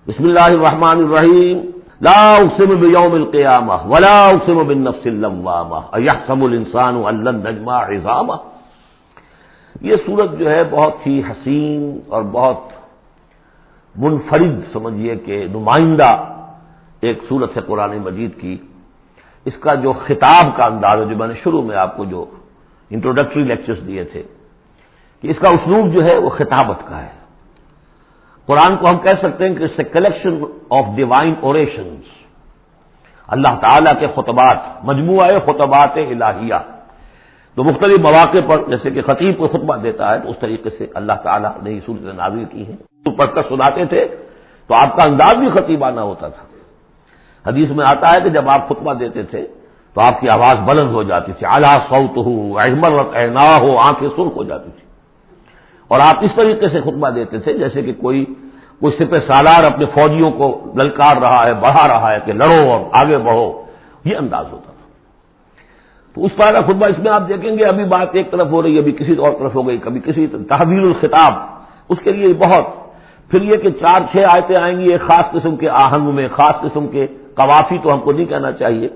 بسم اللہ الرحمن الرحیم لا اقسم بیوم القیامہ ولا اقسم بالنفس اللوامہ ایحسب الانسان ان لن نجمع عظامہ۔ یہ سورت جو ہے بہت ہی حسین اور بہت منفرد سمجھیے کہ نمائندہ ایک سورت ہے قرآن مجید کی۔ اس کا جو خطاب کا انداز ہے، جو میں نے شروع میں آپ کو جو انٹروڈکٹری لیکچرز دیے تھے کہ اس کا اسلوب جو ہے وہ خطابت کا ہے۔ قرآن کو ہم کہہ سکتے ہیں کہ it's a collection of divine orations, اللہ تعالیٰ کے خطبات، مجموعہ خطبات الہیہ۔ تو مختلف مواقع پر جیسے کہ خطیب کو خطبہ دیتا ہے تو اس طریقے سے اللہ تعالیٰ نے یہ سورتیں نازل کی ہیں۔ تو پڑھ کر سناتے تھے تو آپ کا انداز بھی خطیبانہ ہوتا تھا۔ حدیث میں آتا ہے کہ جب آپ خطبہ دیتے تھے تو آپ کی آواز بلند ہو جاتی تھی، اعلیٰ صوتہ احمرت عیناہ، آنکھیں سرخ ہو جاتی تھی، اور آپ اس طریقے سے خطبہ دیتے تھے جیسے کہ کوئی سپہ سالار اپنے فوجیوں کو للکار رہا ہے، بڑھا رہا ہے کہ لڑو اور آگے بڑھو، یہ انداز ہوتا تھا۔ تو اس طرح کا خطبہ اس میں آپ دیکھیں گے ابھی بات ایک طرف ہو رہی ہے، ابھی کسی اور طرف ہو گئی، کبھی کسی تحویل الخطاب، اس کے لیے بہت، پھر یہ کہ 4-6 آیتیں آئیں گی ایک خاص قسم کے آہنگ میں، خاص قسم کے قوافی تو ہم کو نہیں کہنا چاہیے،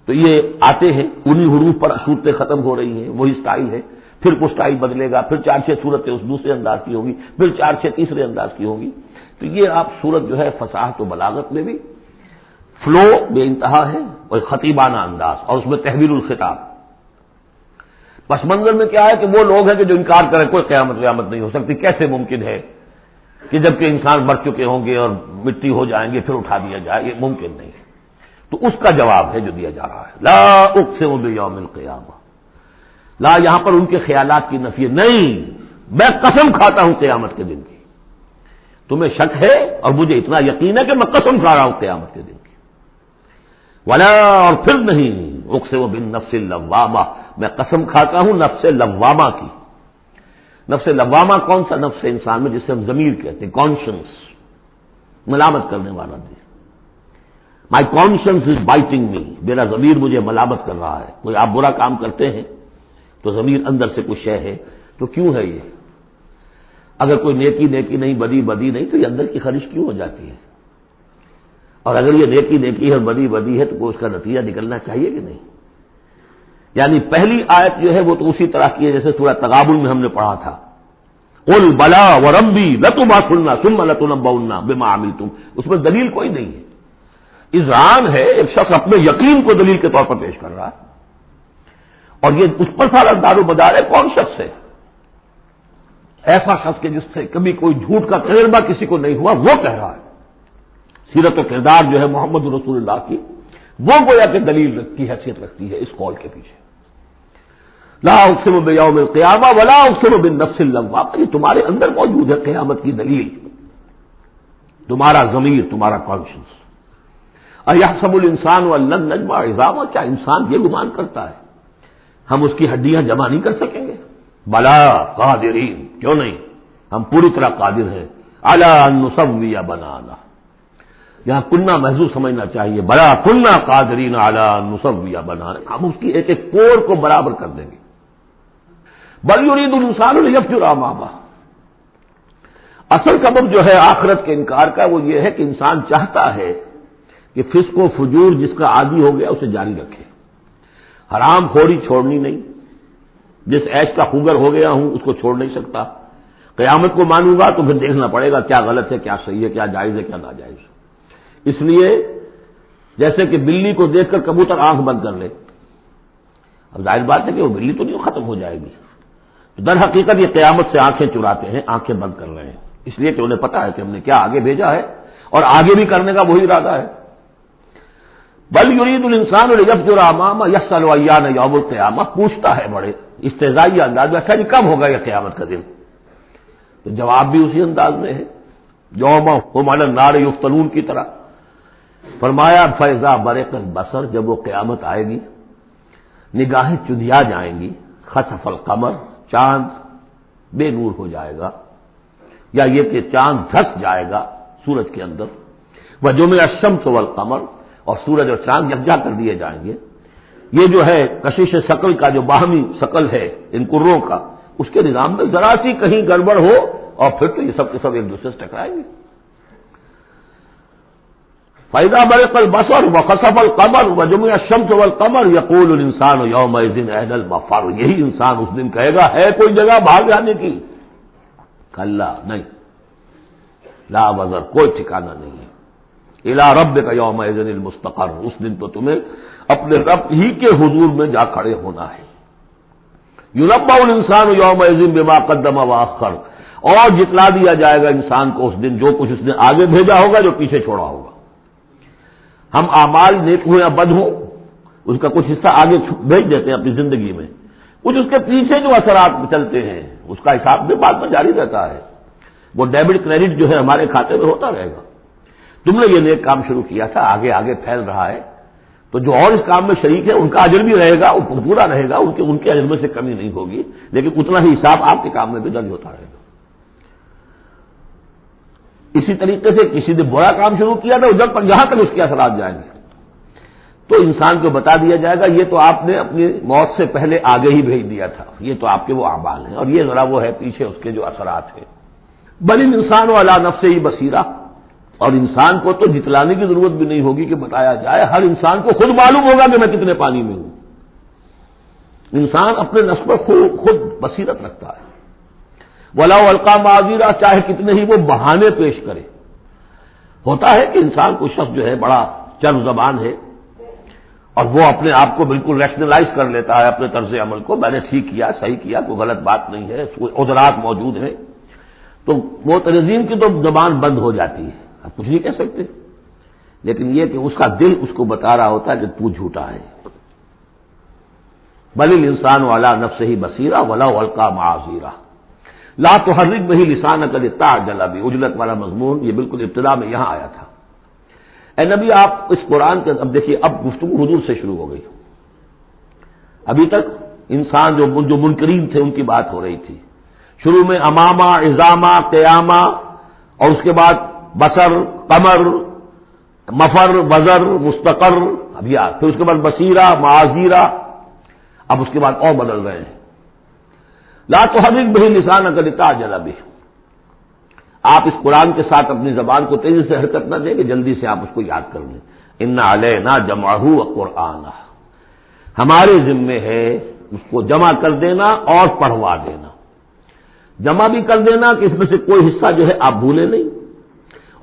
تو یہ آتے ہیں انہی حروف پر صورتیں ختم ہو رہی ہیں، وہی سٹائل ہے، پھر وہ سٹائل بدلے گا، پھر 4-6 صورتیں اس دوسرے انداز کی ہوگی، پھر 4-6 تیسرے انداز کی ہوگی۔ تو یہ آپ صورت جو ہے فصاحت و بلاغت میں بھی فلو بے انتہا ہے اور خطیبانہ انداز، اور اس میں تحویل الخطاب۔ پس منظر میں کیا ہے کہ وہ لوگ ہیں کہ جو انکار کریں کوئی قیامت نہیں ہو سکتی، کیسے ممکن ہے کہ جبکہ انسان مر چکے ہوں گے اور مٹی ہو جائیں گے پھر اٹھا دیا جائے، یہ ممکن نہیں ہے۔ تو اس کا جواب ہے جو دیا جا رہا ہے، لا اقسم بیوم القیامہ۔ لا یہاں پر ان کے خیالات کی نفی نہیں، میں قسم کھاتا ہوں قیامت کے دن کی۔ تمہیں شک ہے اور مجھے اتنا یقین ہے کہ میں قسم کھا رہا ہوں قیامت کے دن کی۔ ولا، اور پھر نہیں، اقسم بالنفس اللوامہ، میں قسم کھاتا ہوں نفس لوامہ کی۔ نفس لوامہ کون سا نفس انسان میں جسے ہم ضمیر کہتے ہیں، کانشنس، ملامت کرنے والا دل۔ مائی کانشنس از بائٹنگ می، میرا ضمیر مجھے ملامت کر رہا ہے۔ کوئی آپ برا کام کرتے ہیں تو ضمیر اندر سے کچھ شے ہے، تو کیوں ہے یہ؟ اگر کوئی نیکی نہیں، بدی نہیں، تو یہ اندر کی خارش کیوں ہو جاتی ہے؟ اور اگر یہ نیکی ہے اور بدی ہے تو کوئی اس کا نتیجہ نکلنا چاہیے کہ نہیں؟ یعنی پہلی آیت جو ہے وہ تو اسی طرح کی ہے جیسے سورہ تغابن میں ہم نے پڑھا تھا، قل بلا وربی لتبعثن ثم لتنبؤن بما عملتم، اس میں دلیل کوئی نہیں ہے، اذعان ہے، ایک شخص اپنے یقین کو دلیل کے طور پر پیش کر رہا ہے، اور یہ اس پر سارا دار و مدار ہے۔ کون شخص ہے؟ ایسا شخص کہ جس سے کبھی کوئی جھوٹ کا تجربہ کسی کو نہیں ہوا، وہ کہہ رہا ہے۔ سیرت و کردار جو ہے محمد رسول اللہ کی، وہ گویا کہ دلیل کی حیثیت رکھتی ہے اس قول کے پیچھے۔ لا اقسم بیوم القیامہ ولا اقسم بالنفس اللوامہ، یہ تمہارے اندر موجود ہے قیامت کی دلیل، تمہارا ضمیر، تمہارا کانشنس۔ ایحسب الانسان ان لن نجمع عظامہ، کیا انسان یہ گمان کرتا ہے ہم اس کی ہڈیاں جمع نہیں کر سکیں گے؟ بلا قادرین، کیوں نہیں، ہم پوری طرح قادر ہیں، علی ان نسوی بنانا، یہاں کننا محذوف سمجھنا چاہیے، بلا کننا قادرین علی ان نسوی بنانا، ہم اس کی ایک ایک پور کو برابر کر دیں گے۔ بل یرید الانسان لیفجر امامہ، اصل سبب جو ہے آخرت کے انکار کا وہ یہ ہے کہ انسان چاہتا ہے کہ فسق و فجور جس کا عادی ہو گیا اسے جاری رکھے، حرام خوری چھوڑنی نہیں، جس عیش کا خوگر ہو گیا ہوں اس کو چھوڑ نہیں سکتا، قیامت کو مانوں گا تو پھر دیکھنا پڑے گا کیا غلط ہے، کیا صحیح ہے، کیا جائز ہے، کیا ناجائز ہے۔ اس لیے جیسے کہ بلی کو دیکھ کر کبوتر آنکھ بند کر لے، اب ظاہر بات ہے کہ وہ بلی تو نہیں ختم ہو جائے گی، در حقیقت یہ قیامت سے آنکھیں چراتے ہیں، آنکھیں بند کر رہے ہیں، اس لیے کہ انہیں پتا ہے کہ ہم نے کیا آگے بھیجا ہے اور آگے بھی کرنے کا وہی ارادہ ہے۔ بل یرید الانسان لیفجر امامہ یسأل ایان یوم القیامہ، پوچھتا ہے بڑے استہزائی انداز میں، اچھا جی کب ہوگا یہ قیامت کا دن؟ تو جواب بھی اسی انداز میں ہے، یوم ہم علی النار یفتنون کی طرح۔ فرمایا فاذا برق البصر، جب وہ قیامت آئے گی نگاہیں چدھیا جائیں گی، خسف القمر، چاند بے نور ہو جائے گا، یا یہ کہ چاند دھس جائے گا سورج کے اندر، وجمع الشمس والقمر، اور سورج اور چاند یکجا کر دیے جائیں گے۔ یہ جو ہے کشش ثقل کا جو باہمی ثقل ہے ان کروں کا، اس کے نظام میں ذرا سی کہیں گڑبڑ ہو اور پھر تو یہ سب کے سب ایک دوسرے سے ٹکرائیں گے۔ فَإِذَا بَرِقَ الْبَصَرُ وَخَسَفَ الْقَمَرُ وَجُمِعَ الشَّمْسُ وَالْقَمَرُ يَقُولُ الْإِنسَانُ يَوْمَئِذٍ أَيْنَ الْمَفَرُّ، یہی انسان اس دن کہے گا ہے کوئی جگہ بھاگ جانے کی؟ کلا نہیں، لا وزر، کوئی ٹھکانہ نہیں ہے، الی ربک یومئذ المستقر، اس دن تو تمہیں اپنے رب ہی کے حضور میں جا کھڑے ہونا ہے۔ یُنَبَّأُ الْإِنسَانُ یومئذ بِمَا قَدَّمَ وَأَخَّرَ، اور جتلا دیا جائے گا انسان کو اس دن جو کچھ اس نے آگے بھیجا ہوگا، جو پیچھے چھوڑا ہوگا۔ ہم اعمال نیک ہوں یا بد ہوں، اس کا کچھ حصہ آگے بھیج دیتے ہیں اپنی زندگی میں، کچھ اس کے پیچھے جو اثرات چلتے ہیں اس کا حساب بھی بعد میں جاری رہتا ہے، وہ ڈیبٹ کریڈٹ جو ہے ہمارے کھاتے میں ہوتا رہے گا۔ تم نے یہ نیک کام شروع کیا تھا، آگے آگے پھیل رہا ہے، تو جو اور اس کام میں شریک ہے ان کا اجر بھی رہے گا، وہ پورا رہے گا، ان کے اجر میں سے کمی نہیں ہوگی، لیکن اتنا ہی حساب آپ کے کام میں بھی درج ہوتا رہے گا۔ اسی طریقے سے کسی نے برا کام شروع کیا تھا، ادھر تک جہاں تک اس کے اثرات جائیں گے تو انسان کو بتا دیا جائے گا یہ تو آپ نے اپنی موت سے پہلے آگے ہی بھیج دیا تھا، یہ تو آپ کے وہ اعمال ہیں، اور یہ ذرا وہ ہے پیچھے اس کے جو اثرات ہیں۔ بل الانسان علی نفسہ بصیرہ، اور انسان کو تو جتلانے کی ضرورت بھی نہیں ہوگی کہ بتایا جائے، ہر انسان کو خود معلوم ہوگا کہ میں کتنے پانی میں ہوں۔ انسان اپنے نفس پر خود بصیرت رکھتا ہے۔ وَلَوْ أَلْقَىٰ مَعَاذِيرَهُ، چاہے کتنے ہی وہ بہانے پیش کرے۔ ہوتا ہے کہ انسان کو شخص جو ہے بڑا چرب زبان ہے اور وہ اپنے آپ کو بالکل ریشنلائز کر لیتا ہے اپنے طرز عمل کو، میں نے ٹھیک کیا، صحیح کیا، کوئی غلط بات نہیں ہے، عذرات موجود ہیں، تو وہ تنظیم کی تو زبان بند ہو جاتی ہے، آپ کچھ نہیں کہہ سکتے، لیکن یہ کہ اس کا دل اس کو بتا رہا ہوتا ہے کہ تو جھوٹا ہے۔ بل الانسان علی نفسہ بصیرہ ولو القیٰ معاذیرہ لا تحرک بہ لسانک لتعجل بہ، عجلت والا مضمون یہ بالکل ابتدا میں یہاں آیا تھا۔ اے نبی آپ اس قرآن کے اب دیکھیے، اب گفتگو حضور سے شروع ہو گئی، ابھی تک انسان جو منکرین تھے ان کی بات ہو رہی تھی، شروع میں امامہ، عظامہ، قیامہ، اور اس کے بعد بصر، قمر، مفر، وزر، مستقر، ابھی پھر اس کے بعد بصیرہ، معاذیرہ، اب اس کے بعد اور بدل رہے ہیں۔ لا تحرک بہ لسانک لتعجل بہ، آپ اس قرآن کے ساتھ اپنی زبان کو تیزی سے حرکت نہ دیں کہ جلدی سے آپ اس کو یاد کر لیں۔ ان علینا جمعہ وقرآنہ، ہمارے ذمے ہے اس کو جمع کر دینا اور پڑھوا دینا، جمع بھی کر دینا کہ اس میں سے کوئی حصہ جو ہے آپ بھولے نہیں،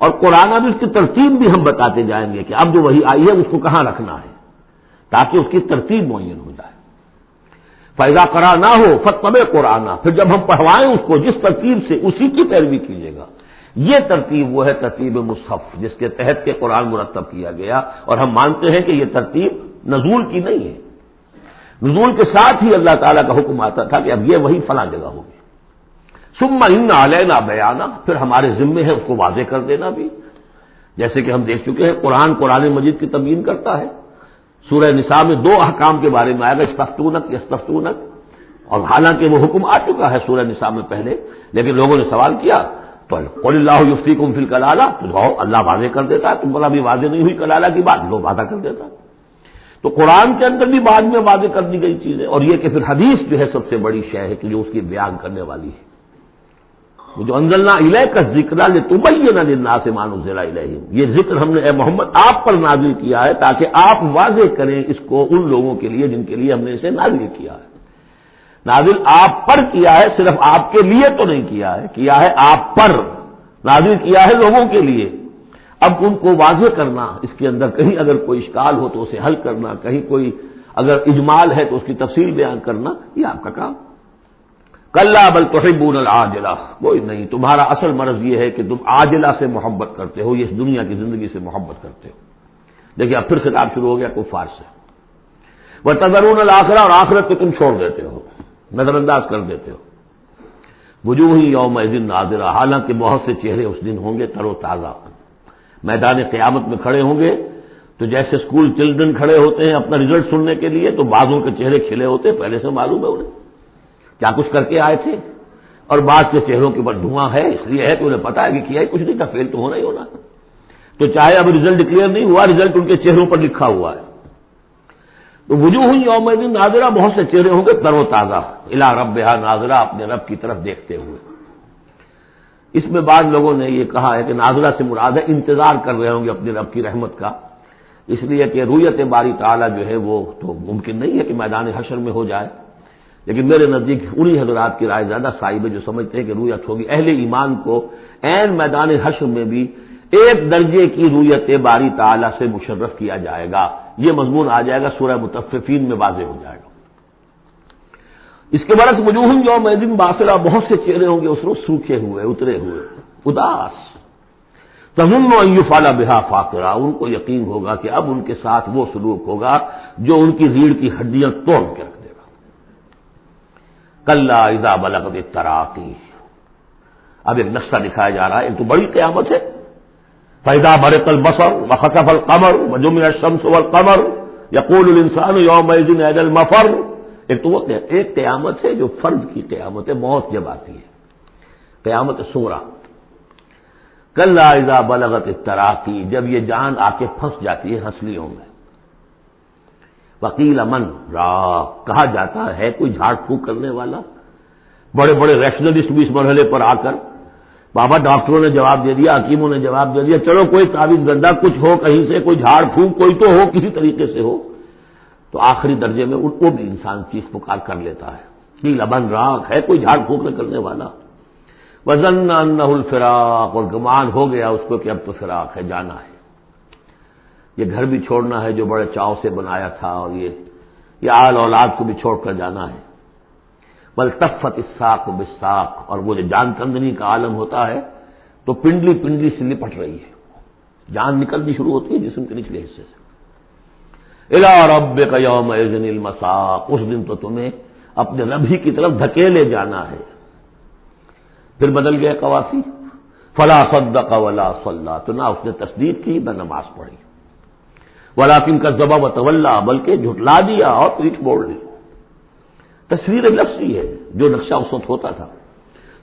اور قرآن بھی اس کی ترتیب بھی ہم بتاتے جائیں گے کہ اب جو وہی آئی ہے اس کو کہاں رکھنا ہے تاکہ اس کی ترتیب معین ہو جائے۔ فَإِذَا قَرَأْنَاهُ فَاتَّبِعْ قُرْآنَهُ، پھر جب ہم پڑھوائیں اس کو جس ترتیب سے اسی کی پیروی کیجیے گا۔ یہ ترتیب وہ ہے ترتیب مصحف جس کے تحت کے قرآن مرتب کیا گیا، اور ہم مانتے ہیں کہ یہ ترتیب نزول کی نہیں ہے، نزول کے ساتھ ہی اللہ تعالیٰ کا حکم آتا تھا کہ اب یہ وہی فلاں جگہ ہوگی۔ ثم ان علینا بیانہ، پھر ہمارے ذمے ہے اس کو واضح کر دینا بھی، جیسے کہ ہم دیکھ چکے ہیں قرآن مجید کی تبیین کرتا ہے۔ سورہ نساء میں دو احکام کے بارے میں آئے گا، استفتونک یستفتونک، اور حالانکہ وہ حکم آ چکا ہے سورہ نساء میں پہلے، لیکن لوگوں نے سوال کیا تو قل اللہ یفتیکم فی الکلالہ، تو اللہ واضح کر دیتا ہے، تم پر ابھی واضح نہیں ہوئی کلالہ کی بات، لو واضح کر دیتا ہے۔ تو قرآن کے اندر بھی بعد میں واضح کر دی گئی چیزیں، اور یہ کہ پھر حدیث جو ہے سب سے بڑی شے ہے کہ جو اس کی بیان کرنے والی ہے، وہ جو انزلنا الیک الذکر لتبین للناس ما نزل الیہم، یہ ذکر ہم نے اے محمد آپ پر نازل کیا ہے تاکہ آپ واضح کریں اس کو ان لوگوں کے لیے جن کے لیے ہم نے اسے نازل کیا ہے۔ نازل آپ پر کیا ہے، صرف آپ کے لیے تو نہیں کیا ہے آپ پر، نازل کیا ہے لوگوں کے لیے۔ اب ان کو واضح کرنا، اس کے اندر کہیں اگر کوئی اشکال ہو تو اسے حل کرنا، کہیں کوئی اگر اجمال ہے تو اس کی تفصیل بیان کرنا، یہ آپ کا کام۔ کلا بل تحبون العاجلہ، کوئی نہیں، تمہارا اصل مرض یہ ہے کہ تم عاجلہ سے محبت کرتے ہو، یہ اس دنیا کی زندگی سے محبت کرتے ہو۔ دیکھیے اب پھر خطاب شروع ہو گیا کفار سے، وتذرون الآخرہ، اور آخرت کو تم چھوڑ دیتے ہو، نظر انداز کر دیتے ہو۔ وجوہ یومئذ ناظرہ، حالانکہ بہت سے چہرے اس دن ہوں گے تر و تازہ، میدان قیامت میں کھڑے ہوں گے تو جیسے اسکول چلڈرن کھڑے ہوتے ہیں اپنا رزلٹ سننے کے لیے، تو بعضوں کے چہرے کھلے ہوتے ہیں، پہلے سے معلوم ہے انہیں کیا کچھ کر کے آئے تھے، اور بعض کے چہروں کے اوپر دھواں ہے، اس لیے ہے کہ انہیں پتا ہے کہ کیا ہی کچھ نہیں تھا، فیل تو ہونا ہی ہونا تھا، تو چاہے اب رزلٹ ڈکلیئر نہیں ہوا، رزلٹ ان کے چہروں پر لکھا ہوا ہے۔ تو وجوہ یومئذ ناظرہ، بہت سے چہرے ہوں گے تر و تازہ، الی ربہا ناظرہ، اپنے رب کی طرف دیکھتے ہوئے۔ اس میں بعض لوگوں نے یہ کہا ہے کہ ناظرہ سے مراد ہے انتظار کر رہے ہوں گے اپنے رب کی رحمت کا، اس لیے کہ رویت باری تعالیٰ جو ہے وہ تو ممکن نہیں ہے کہ میدان حشر میں ہو جائے، لیکن میرے نزدیک انہی حضرات کی رائے زیادہ صائب ہے جو سمجھتے ہیں کہ رویت ہوگی اہل ایمان کو عین میدان حشر میں بھی ایک درجے کی رویت باری تعالیٰ سے مشرف کیا جائے گا۔ یہ مضمون آ جائے گا سورہ مطففین میں واضح ہو جائے گا۔ اس کے برعکس وجوہ یومئذ باصرہ، بہت سے چہرے ہوں گے اس روز سوکھے ہوئے، اترے ہوئے، اداس، تظن ان یفعل بها فاقرہ، ان کو یقین ہوگا کہ اب ان کے ساتھ وہ سلوک ہوگا جو ان کی ریڑھ کی ہڈیاں توڑ کے رکھ دے گا۔ کلا اذا بلغت التراقی، اب ایک نقشہ دکھایا جا رہا ہے، ایک تو بڑی قیامت ہے، فاذا برق البصر وخسف القمر وجمع الشمس والقمر یقول الانسان یومئذ این المفر۔ ایک تو وہ ایک قیامت ہے جو فرد کی قیامت ہے، موت جب آتی ہے، قیامت صغریٰ۔ کلا اذا بلغت التراقی، جب یہ جان آ کے پھنس جاتی ہے ہنسلیوں میں، وقیل من راق، کہا جاتا ہے کوئی جھاڑ پھونک کرنے والا۔ بڑے بڑے ریشنلسٹ بھی اس مرحلے پر آ کر، بابا ڈاکٹروں نے جواب دے دیا، حکیموں نے جواب دے دیا، چلو کوئی تعویذ گنڈا کچھ ہو کہیں سے، کوئی جھاڑ پھونک کوئی تو ہو، کسی طریقے سے ہو، تو آخری درجے میں ان کو بھی انسان چیخ پکار کر لیتا ہے کہ لبن راق، ہے کوئی جھاڑ پھونک کرنے والا۔ وظن انہ الفراق، اور گمان ہو گیا اس کو کہ اب تو فراق ہے، جانا ہے، یہ گھر بھی چھوڑنا ہے جو بڑے چاؤ سے بنایا تھا، اور یہ آل اولاد کو بھی چھوڑ کر جانا ہے۔ والتفت الساق بالساق، اور وہ جو جان کندنی کا عالم ہوتا ہے تو پنڈلی پنڈلی سے لپٹ رہی ہے، جان نکلنی شروع ہوتی ہے جسم کے نچلے حصے سے۔ الی ربک یومئذ المساق، اس دن تو تمہیں اپنے رب ہی کی طرف دھکیلے جانا ہے۔ پھر بدل گئے قوافی، فلا صدق ولا صلی، تو نہ اس نے تصدیق کی نہ نماز پڑھی، ولکن کذب وتولی، بلکہ جھٹلا دیا اور پیٹھ موڑ لی۔ تصویر لفظی ہے جو نقشہ اس وقت ہوتا تھا۔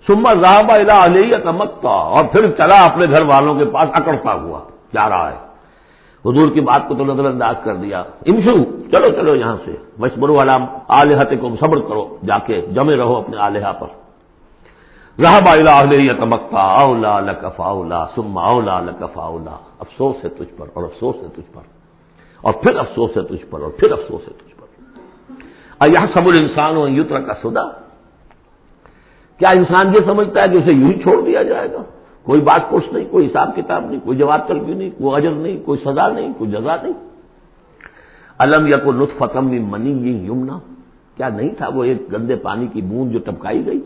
ثم ذهب الى اهله يتمطى، اور پھر چلا اپنے گھر والوں کے پاس اکڑتا ہوا جا رہا ہے، حضور کی بات کو تو نظر انداز کر دیا، امشو، چلو چلو یہاں سے، واسبروا علی آلہتکم، صبر کرو، جا کے جمے رہو اپنے آلہہ پر۔ ذهب الى اهله يتمطى اولى لك فاولى ثم اولى لك فاولى، افسوس ہے تجھ پر اور افسوس ہے تجھ پر اور پھر افسوس ہے تجھ پر اور پھر افسوس ہے تجھ پر۔ ایحسب الانسان ان یترک سدی، کیا انسان یہ سمجھتا ہے کہ اسے یوں ہی چھوڑ دیا جائے گا، کوئی بات پوچھ نہیں، کوئی حساب کتاب نہیں، کوئی جواب طلبی نہیں، کوئی اجر نہیں، کوئی سزا نہیں، کوئی جزا نہیں۔ الم یکن نطفۃ من منی یمنی، کیا نہیں تھا وہ ایک گندے پانی کی بوند جو ٹپکائی گئی؟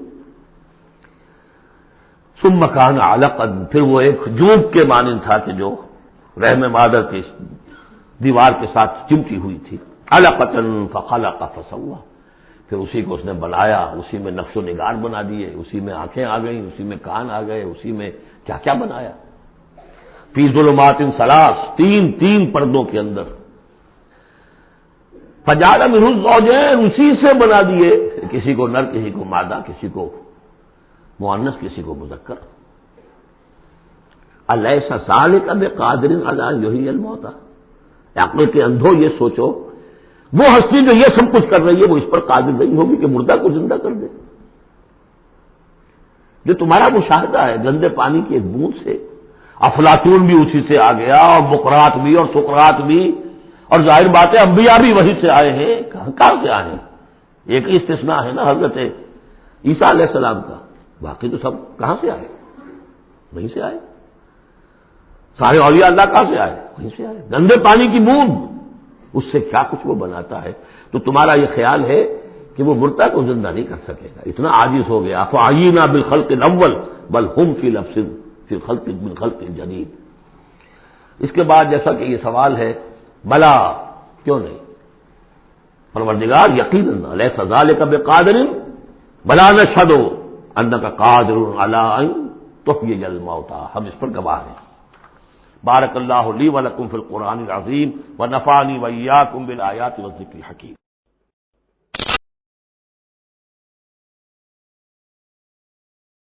ثم کان علقا، پھر وہ ایک جوب کے مانند تھا کہ جو رحم مادر کی دیوار کے ساتھ چمٹی ہوئی تھی، علقۃ فخلق فسوی، پھر اسی کو اس نے بنایا، اسی میں نقش و نگار بنا دیے، اسی میں آنکھیں آ گئیں، اسی میں کان آ گئے، اسی میں کیا کیا بنایا۔ فی ظلمات ثلاث، تین پردوں کے اندر، فجعل منہ الزوجین، اسی سے بنا دیے، کسی کو نر، کسی کو مادہ، کسی کو مؤنث، کسی کو مذکر۔ الیس ذلک بقادر علی ان یحیی الموتى، عقل کے اندھو یہ سوچو، وہ ہستی جو یہ سب کچھ کر رہی ہے وہ اس پر قادر نہیں ہوگی کہ مردہ کو زندہ کر دے؟ جو تمہارا مشاہدہ ہے گندے پانی کی ایک بوند سے، افلاطون بھی اسی سے آ گیا، اور بقراط بھی، اور سقراط بھی، اور ظاہر بات ہے انبیاء بھی وہیں سے آئے ہیں، کہاں سے آئے ہیں؟ ایک ہی استثناء ہے نا حضرت عیسیٰ علیہ السلام کا، باقی تو سب کہاں سے آئے؟ وہیں سے آئے۔ سارے اولیاء اللہ کہاں سے آئے؟ وہیں سے آئے۔ گندے پانی کی بوند، اس سے کیا کچھ وہ بناتا ہے؟ تو تمہارا یہ خیال ہے کہ وہ مردہ کو زندہ نہیں کر سکے گا، اتنا عاجز ہو گیا۔ فعینا بالخلق الاول بل ہم فی لبس فی الخلق بالخلق الجدید۔ اس کے بعد جیسا کہ یہ سوال ہے، بلا، کیوں نہیں؟ پروردگار یقیناً لیس ذلک بقادر بلا نشہد انک قادر علی ان تحیی الموتى، ہم اس پر گواہ ہیں۔ بارک اللہ لی ولکم فی القرآن العظیم ونفعنی وإیاکم بالآیات والذکر الحکیم۔